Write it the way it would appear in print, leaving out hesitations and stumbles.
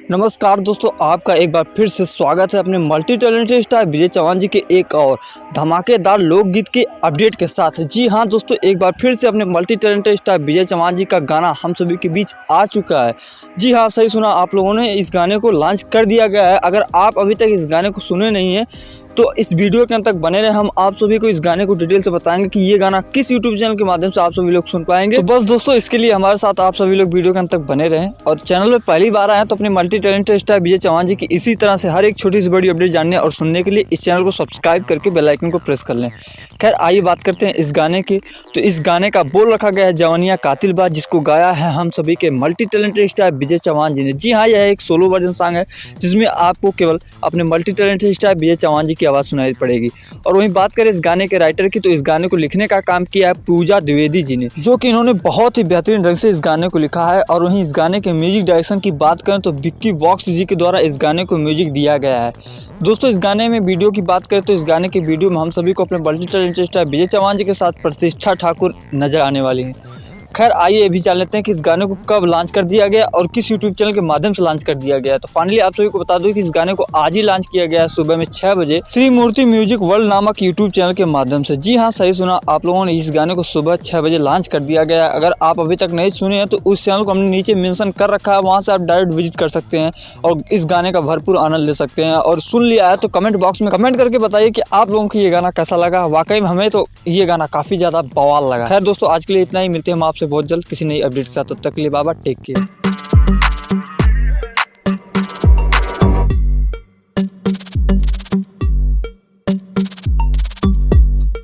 नमस्कार दोस्तों, आपका एक बार फिर से स्वागत है अपने मल्टी टैलेंटेड स्टार विजय चौहान जी के एक और धमाकेदार लोकगीत के अपडेट के साथ। जी हाँ दोस्तों, एक बार फिर से अपने मल्टी टैलेंटेड स्टार विजय चौहान जी का गाना हम सभी के बीच आ चुका है। जी हाँ, सही सुना आप लोगों ने, इस गाने को लॉन्च कर दिया गया है। अगर आप अभी तक इस गाने को सुने नहीं हैं तो इस वीडियो के अंत तक बने रहे। हम आप सभी को इस गाने को डिटेल से बताएंगे कि ये गाना किस यूट्यूब चैनल के माध्यम से आप सभी लोग सुन पाएंगे। तो बस दोस्तों, इसके लिए हमारे साथ आप सभी लोग वीडियो के अंत तक बने रहें। और चैनल में पहली बार आए हैं तो अपने मल्टी टैलेंटेड स्टार विजय चौहान जी की इसी तरह से हर एक छोटी सी बड़ी अपडेट जानने और सुनने के लिए इस चैनल को सब्सक्राइब करके बेल आइकन को प्रेस कर लें। खैर आइए बात करते हैं इस गाने की। तो इस गाने का बोल रखा गया है जवानिया कातिल बा, जिसको गाया है हम सभी के मल्टी टैलेंटेड स्टार विजय चौहान जी ने। जी हाँ, यह एक सोलो वर्जन सॉन्ग है जिसमें आपको केवल अपने मल्टी टैलेंटेड स्टार विजय चौहान जी की आवाज़ सुनाई पड़ेगी। और वहीं बात करें इस गाने के राइटर की, तो इस गाने को लिखने का काम किया है पूजा द्विवेदी जी ने, जो कि इन्होंने बहुत ही बेहतरीन ढंग से इस गाने को लिखा है। और वहीं इस गाने के म्यूजिक डायरेक्शन की बात करें तो विक्की वॉक्स जी के द्वारा इस गाने को म्यूजिक दिया गया है। दोस्तों, इस गाने में वीडियो की बात करें तो इस गाने की वीडियो में हम सभी को अपने मल्टी टैलेंटेड स्टार विजय चौहान जी के साथ प्रतिष्ठा ठाकुर नजर आने वाली हैं। खैर आइए अभी जान लेते हैं कि इस गाने को कब लॉन्च कर दिया गया और किस यूट्यूब चैनल के माध्यम से लॉन्च कर दिया गया। तो फाइनली आप सभी को बता दूं कि इस गाने को आज ही लॉन्च किया गया है सुबह में 6 बजे त्रिमूर्ति म्यूजिक वर्ल्ड नामक यूट्यूब चैनल के माध्यम से। जी हाँ, सही सुना आप लोगों ने, इस गाने को सुबह 6 बजे लॉन्च कर दिया गया है। अगर आप अभी तक नहीं सुने हैं तो उस चैनल को हमने नीचे मेंशन कर रखा है, वहाँ से आप डायरेक्ट विजिट कर सकते हैं और इस गाने का भरपूर आनंद ले सकते हैं। और सुन लिया है तो कमेंट बॉक्स में कमेंट करके बताइए कि आप लोगों को ये गाना कैसा लगा। वाकई में हमें तो ये गाना काफ़ी ज़्यादा बवाल लगा। खैर दोस्तों, आज के लिए इतना ही। मिलते हैं हम आपसे बहुत जल्द किसी नई अपडेट के साथ। तब तक के लिए बाबा, टेक केयर।